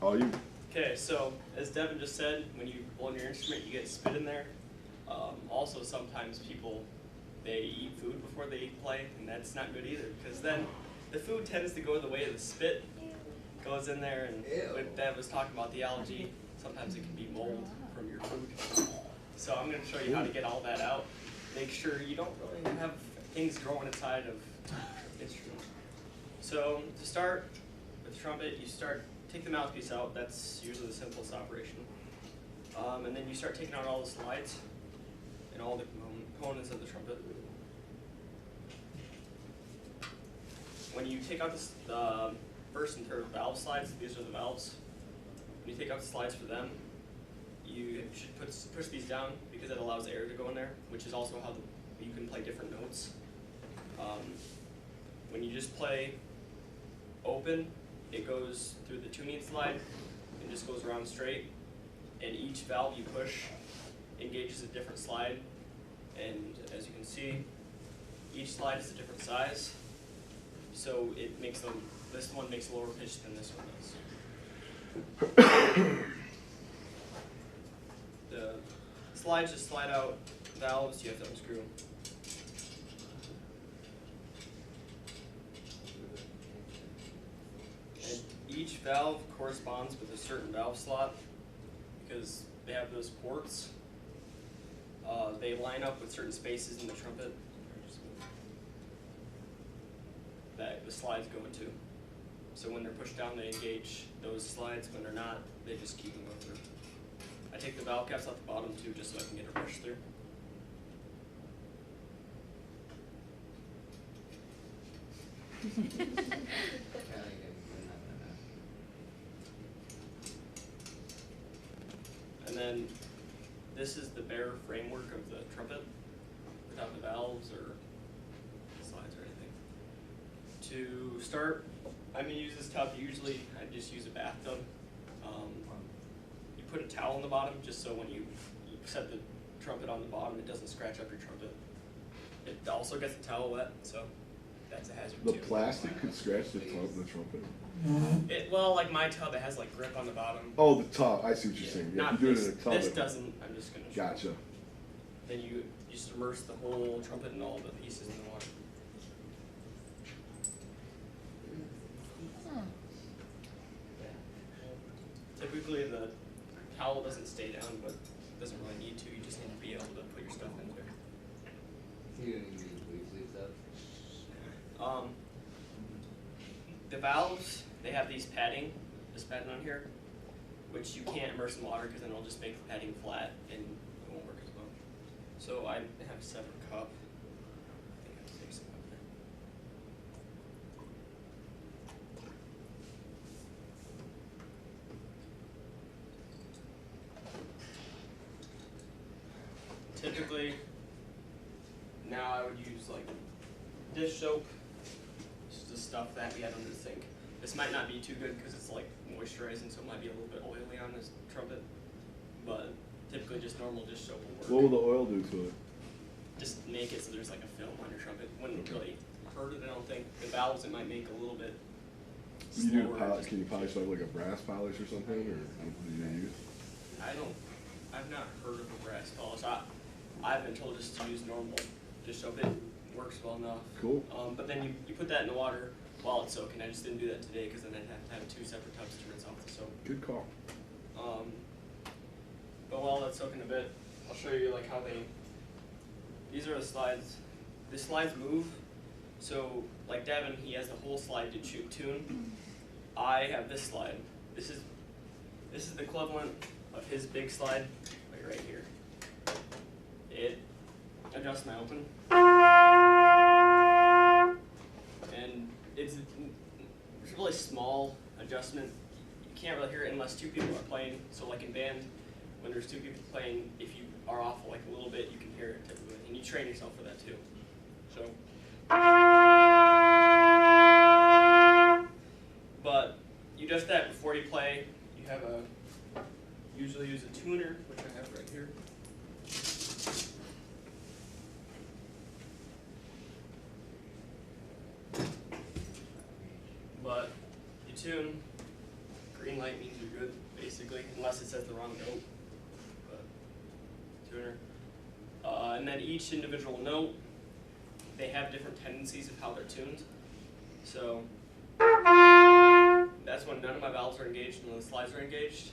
All you. Okay, so as Devin just said, when you blow on your instrument, you get spit in there. Also, sometimes people, they eat food before they play, and that's not good either, because then the food tends to go the way of the spit. Goes in there, and when Dev was talking about the allergy, sometimes it can be mold from your food. So I'm going to show you how to get all that out. Make sure you don't really have things growing inside of the instrument. So to start with the trumpet, take the mouthpiece out. That's usually the simplest operation. And then you start taking out all the slides and all the components of the trumpet. When you take out the first and third valve slides, these are the valves. When you take out the slides for them, you should push these down because it allows air to go in there, which is also how you can play different notes. When you just play open, it goes through the tuning slide and just goes around straight. And each valve you push engages a different slide. And as you can see, each slide is a different size. So it makes them, this one makes a lower pitch than this one does. The slides just slide out valves, you have to unscrew them. And each valve corresponds with a certain valve slot because they have those ports. They line up with certain spaces in the trumpet that the slides go into. So when they're pushed down, they engage those slides. When they're not, they just keep them going through. I take the valve caps off the bottom too, just so I can get a rush through. And then this is the bare framework of the trumpet, without the valves or slides or anything. To start, I'm going to use this tub. Usually I just use a bathtub. You put a towel on the bottom just so when you set the trumpet on the bottom, it doesn't scratch up your trumpet. It also gets the towel wet, so that's a hazard The too. plastic could scratch the trumpet. Well, like my tub, it has like grip on the bottom. Oh, the tub. I see what you're saying. Yeah, Not you do this, it in a tub. this doesn't. I'm just going to show you. Gotcha. Then you just immerse the whole trumpet and all the pieces in the water. Typically the towel doesn't stay down, but it doesn't really need to. You just need to be able to put your stuff in there. You don't need blue sleeves up. The valves, they have these padding, this padding on here, which you can't immerse in water because then it'll just make the padding flat and it won't work as well. So I have a separate cup. I think I have to take some up there. Typically, now I would use like dish soap. This is the stuff that we had under the sink. This might not be too good because it's like moisturizing, so it might be a little bit oily on this trumpet. But typically just normal dish soap will work. What will the oil do to it? Just make it so there's like a film on your trumpet. Wouldn't really hurt it, I don't think. The valves it might make a little bit You do slower. can you polish like a brass polish or something, or what do you use? I've not heard of a brass polish. I've been told just to use normal dish soap. It works well enough. Cool. But then you put that in the water while it's soaking. I just didn't do that today because then I'd have to have two separate tubs to rinse off the soap. Good call. But while that's soaking a bit, I'll show you like how these are the slides. The slides move. So like Devin, he has the whole slide to tune. I have this slide. This is the equivalent of his big slide, like right here. It adjusts my open. And it's a really small adjustment. You can't really hear it unless two people are playing. So like in band, when there's two people playing, if you are off like a little bit, you can hear it typically. And you train yourself for that too. So, but you adjust that before you play. You have usually use a tuner, which I have right here. But you tune green light means you're good, basically, unless it says the wrong note. But tuner. And then each individual note, they have different tendencies of how they're tuned. So that's when none of my valves are engaged and the slides are engaged.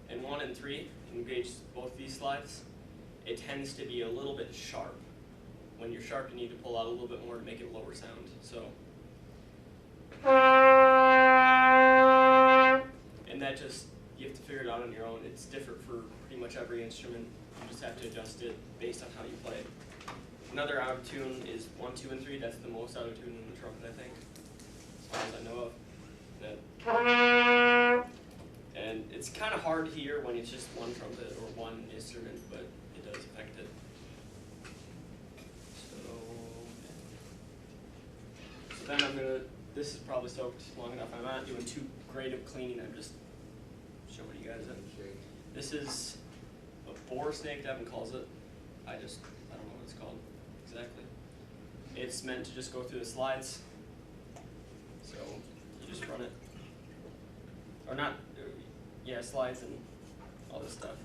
And 1 and 3 engage both these slides. It tends to be a little bit sharp. When you're sharp, you need to pull out a little bit more to make it lower sound. So, and that just, you have to figure it out on your own. It's different for pretty much every instrument. You just have to adjust it based on how you play it. Another out of tune is 1, 2, and 3. That's the most out of tune in the trumpet, I think, as far as I know of. And it's kind of hard to hear when it's just one trumpet or one instrument, but it does affect it. So then I'm gonna, this is probably soaked long enough. I'm not doing too great of cleaning, I'm just showing you guys it. This is a boar snake, Devin calls it. I don't know what it's called exactly. It's meant to just go through the slides. So you just run it. Or not, yeah, slides and all this stuff.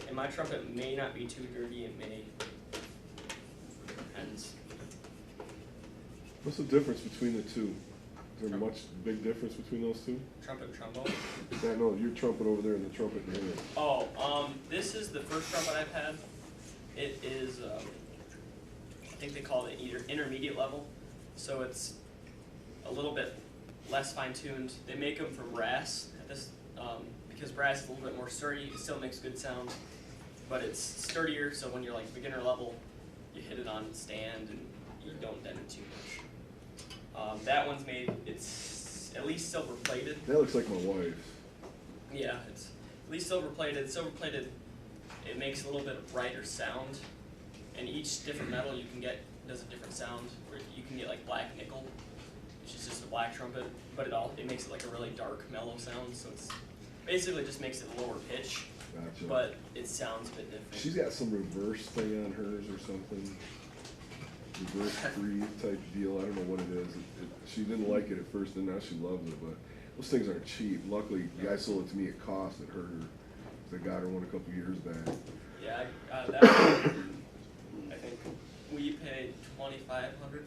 And my trumpet may not be too dirty, it may, depends. What's the difference between the two? Is there much big difference between those two? Trumpet and trombone? Yeah, no, your trumpet over there and the trumpet in here. Oh, this is the first trumpet I've had. It is, I think they call it intermediate level. So it's a little bit less fine-tuned. They make them from brass at this, because brass is a little bit more sturdy. It still makes good sound, but it's sturdier. So when you're like beginner level, you hit it on stand and you don't dent it too much. That one's made. It's at least silver plated. That looks like my wife's. Yeah, it's at least silver plated. Silver plated, it makes a little bit of brighter sound, and each different metal you can get does a different sound. Where you can get like black nickel, which is just a black trumpet, but it makes it like a really dark, mellow sound. So it's basically just makes it a lower pitch, Gotcha. but it sounds a bit different. She's got some reverse thing on hers or something. Reverse breathe type deal. I don't know what it is. She didn't like it at first, and now she loves it. But those things aren't cheap. Luckily, the guy sold it to me at cost. It hurt her. I got her one a couple years back. Yeah, that one, I think we paid $2,500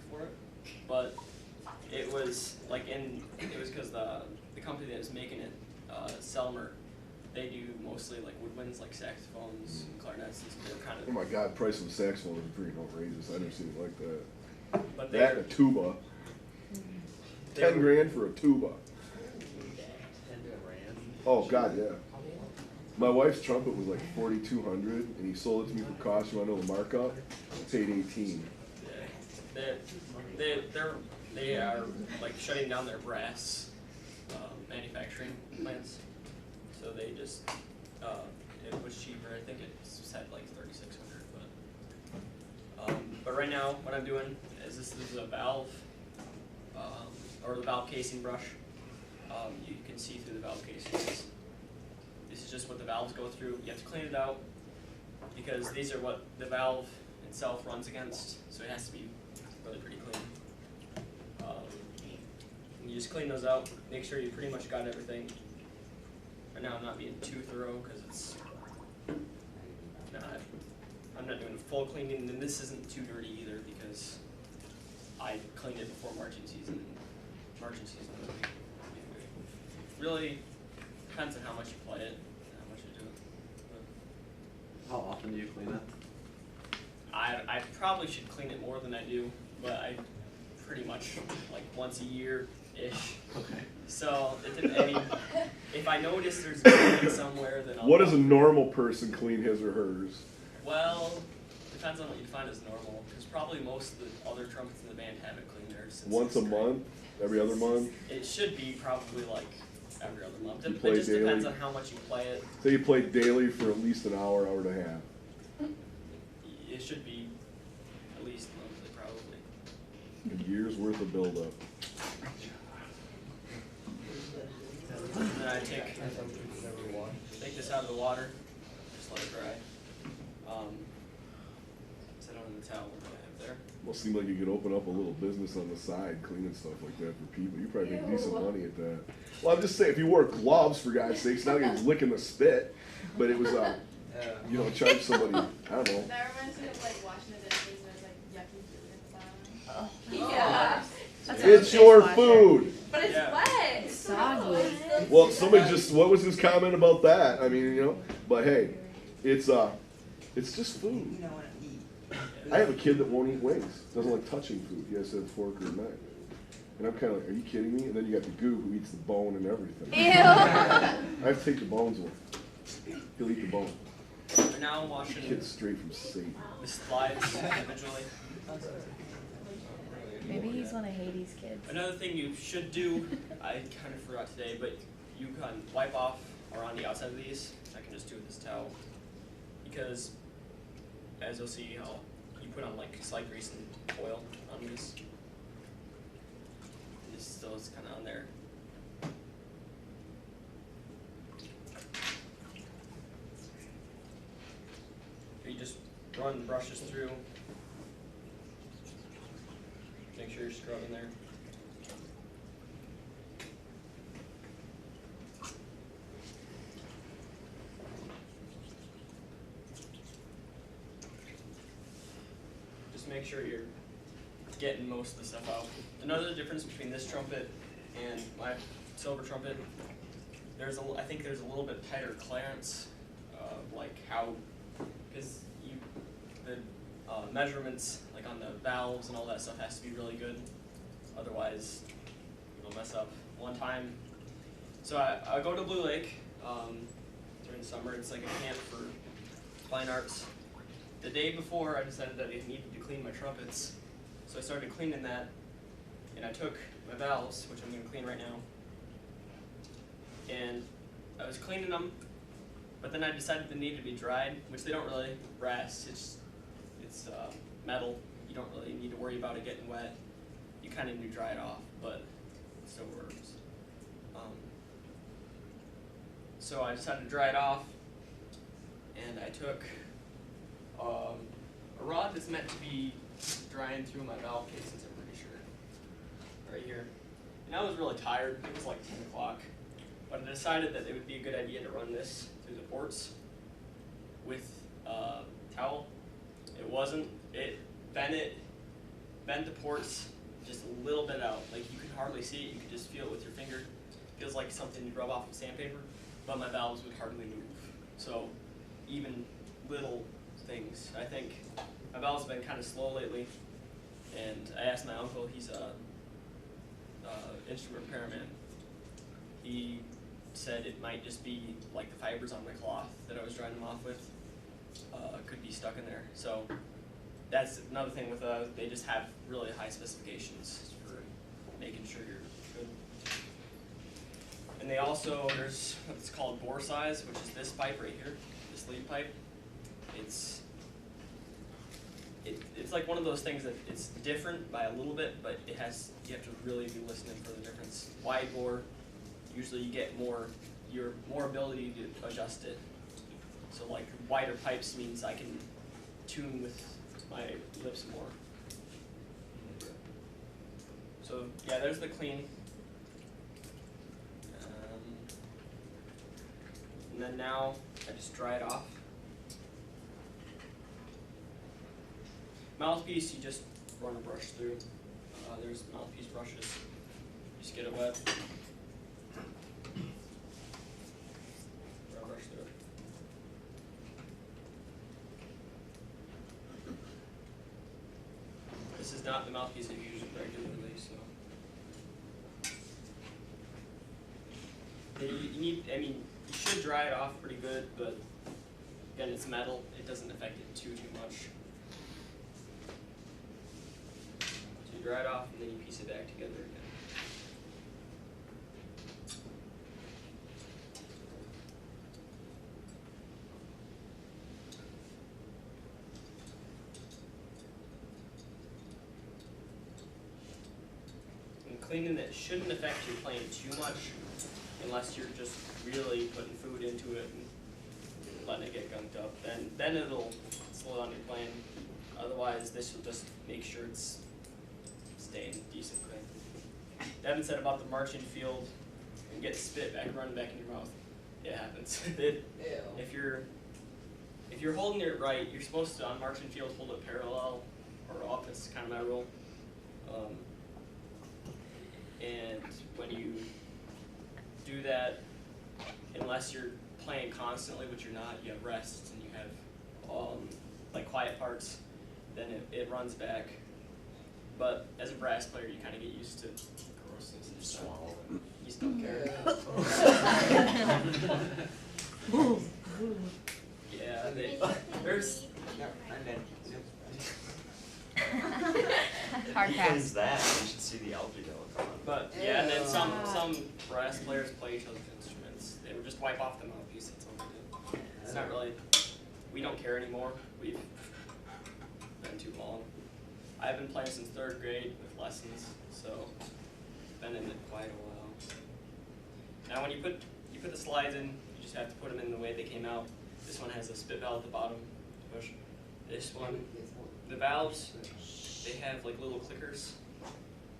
for it, but it was like it was because the company that was making it, Selmer, they do mostly like woodwinds, like saxophones, clarinets, and they're kind Oh my God, price of a saxophone is pretty outrageous. I never seen it like that. But That and a tuba. 10 grand for a tuba. Oh God, yeah. My wife's trumpet was like $4,200, and he sold it to me for cost. You want to know the markup? I paid 18. They are like shutting down their brass manufacturing plants, so they just it was cheaper. I think it said like $3,600, but right now what I'm doing is this is a valve or the valve casing brush. You can see through the valve casings. This is just what the valves go through. You have to clean it out because these are what the valve itself runs against, so it has to be really pretty clean. And you just clean those out, make sure you pretty much got everything. Right now I'm not being too thorough because it's not, I'm not doing a full cleaning, and this isn't too dirty either because I cleaned it before marching season. Marching season really depends on how much you play it, and how much you do it. How often do you clean it? I probably should clean it more than I do, but I pretty much like once a year-ish. Okay. So, I mean, if I notice there's grit somewhere, then I'll... What does a normal person clean his or hers? Well, depends on what you define as normal, because probably most of the other trumpets in the band haven't cleaned theirs since... Once a month? Every other month? It should be probably like every other month. You It play just depends daily? on how much you play it. Say you play daily for at least an hour, hour and a half. It should be at least monthly, probably. A year's worth of buildup. And then I take this out of the water, just let it dry. Set it on the towel that I have there. Well, almost seem like you could open up a little business on the side, cleaning stuff like that for people. You probably make decent money at that. Well, I'm just saying, if you wore gloves, for God's sakes, not like he's licking the spit, but it was, you know, charge somebody, I don't know. That reminds me of like washing the dishes and there's like yucky food at the bottom. Oh. Yeah. That's It's your food. But it's Yeah. wet. It's soggy. Well, somebody just, what was his comment about that? I mean, you know, but hey, it's just food. You don't wanna eat. I have a kid that won't eat wings, doesn't like touching food. He has to have a fork or a knife. And I'm kind of like, are you kidding me? And then you got the goo who eats the bone and everything. Ew. I have to take the bones away. He'll eat the bone. We're now washing Kid's straight from Satan. the slides individually. Maybe he's one of Hades' kids. Another thing you should do, I kind of forgot today, but you can wipe off around the outside of these. I can just do it with this towel. Because, as you'll see how you put on like slight grease and oil on these. This still is kind of on there. You just run the brushes through. Make sure you're scrubbing there. Just make sure you're getting most of the stuff out. Another difference between this trumpet and my silver trumpet, I think there's a little bit tighter clearance, like how, because the measurements like on the valves and all that stuff has to be really good, otherwise it'll mess up. One time, so I go to Blue Lake during the summer. It's like a camp for fine arts. The day before, I decided that I needed to clean my trumpets, so I started cleaning that, and I took my valves, which I'm going to clean right now, and I was cleaning them, but then I decided they needed to be dried, which they don't really. Brass, it's metal. You don't really need to worry about it getting wet. You kind of need to dry it off, but it still works. So I decided to dry it off, and I took a rod that's meant to be drying through my valve casings, I'm pretty sure, right here. And I was really tired. It was like 10 o'clock, but I decided that it would be a good idea to run this through the ports with a towel. It wasn't. It bent the ports just a little bit out. Like you could hardly see it. You could just feel it with your finger. It feels like something you rub off with sandpaper, but my valves would hardly move. So even little things. I think my valves have been kind of slow lately, and I asked my uncle. He's a instrument repairman. He said it might just be like the fibers on my cloth that I was drying them off with. Could be stuck in there. So that's another thing with they just have really high specifications for making sure you're good. And they also, there's what's called bore size, which is this pipe right here, this lead pipe. It's like one of those things that it's different by a little bit, but you have to really be listening for the difference. Wide bore, usually you get more ability to adjust it. So like wider pipes means I can tune with my lips more. So yeah, there's the clean. And then now I just dry it off. Mouthpiece, you just run a brush through. There's mouthpiece brushes. Just get it wet. Run a brush through it. This is not the mouthpiece that you use regularly, so. You need, I mean, you should dry it off pretty good, but again, it's metal. It doesn't affect it too much. So you dry it off and then you piece it back together again. And cleaning it shouldn't affect your plane too much unless you're just really putting food into it and letting it get gunked up. Then it'll slow down your plane. Otherwise, this will just make sure it's staying decent clean. Devin said about the marching field and get spit back running back in your mouth. It happens. If you're holding it right, you're supposed to on marching field hold it parallel or up. It's kind of my rule. And when you do that, unless you're playing constantly, which you're not, you have rests and you have like quiet parts, then it runs back. But as a brass player, you kind of get used to grossness and stuff. You just don't care. Yeah, there's. Hard What pass. is that? You should see the algae going on. But yeah, and then some brass players play each other's instruments. They would just wipe off the mouthpiece. That's all they do. It's not really. We don't care anymore. We've been too long. I've been playing since 3rd grade with lessons, so been in it quite a while. Now, when you put the slides in, you just have to put them in the way they came out. This one has a spit valve at the bottom to push. This one, the valves, they have like little clickers,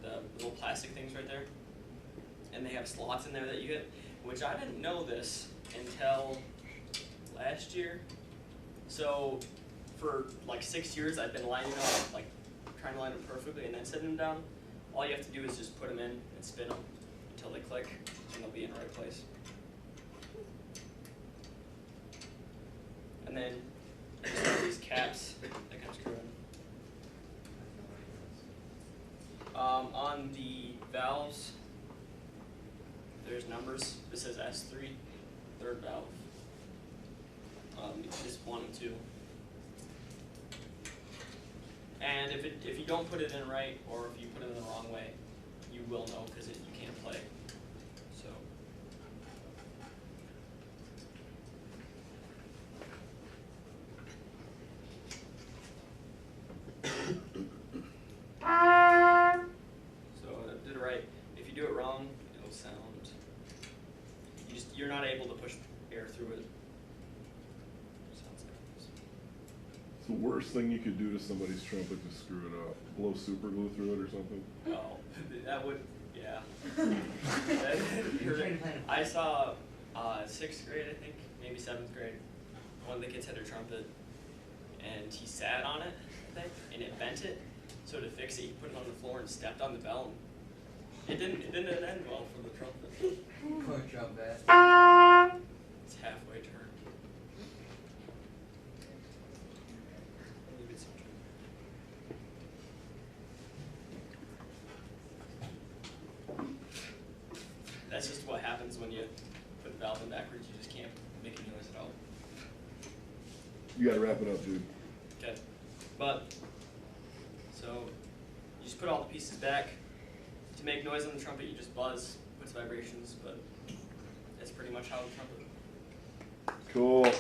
the little plastic things right there, and they have slots in there that you get, which I didn't know this until last year. So for like 6 years, I've been lining up, like trying to line them perfectly and then setting them down. All you have to do is just put them in and spin them until they click, and they'll be in the right place. And then there's all these caps that kind of screw in. On the valves, there's numbers. This says S3, 3rd valve. This 1 and 2. And if you don't put it in right, or if you put it in the wrong way, you will know because you can't play. So. So I did it right. If you do it wrong, it'll sound. You're not able to push air through it. Sounds like this. It's the worst thing you could do to somebody's trumpet to screw it up. Blow super glue through it or something. Oh, that would, yeah. I saw 6th grade, I think, maybe 7th grade. One of the kids had a trumpet, and he sat on it, I think, and it bent it. So to fix it, he put it on the floor and stepped on the bell. And it didn't end well for the trumpet. Poor trumpet. It's halfway turned. Leave it some trim. That's just what happens when you put the valve in backwards. You just can't make any noise at all. You gotta wrap it up, dude. Okay, but so you just put all the pieces back. To make noise on the trumpet, you just buzz, puts vibrations, but that's pretty much how the trumpet. Cool.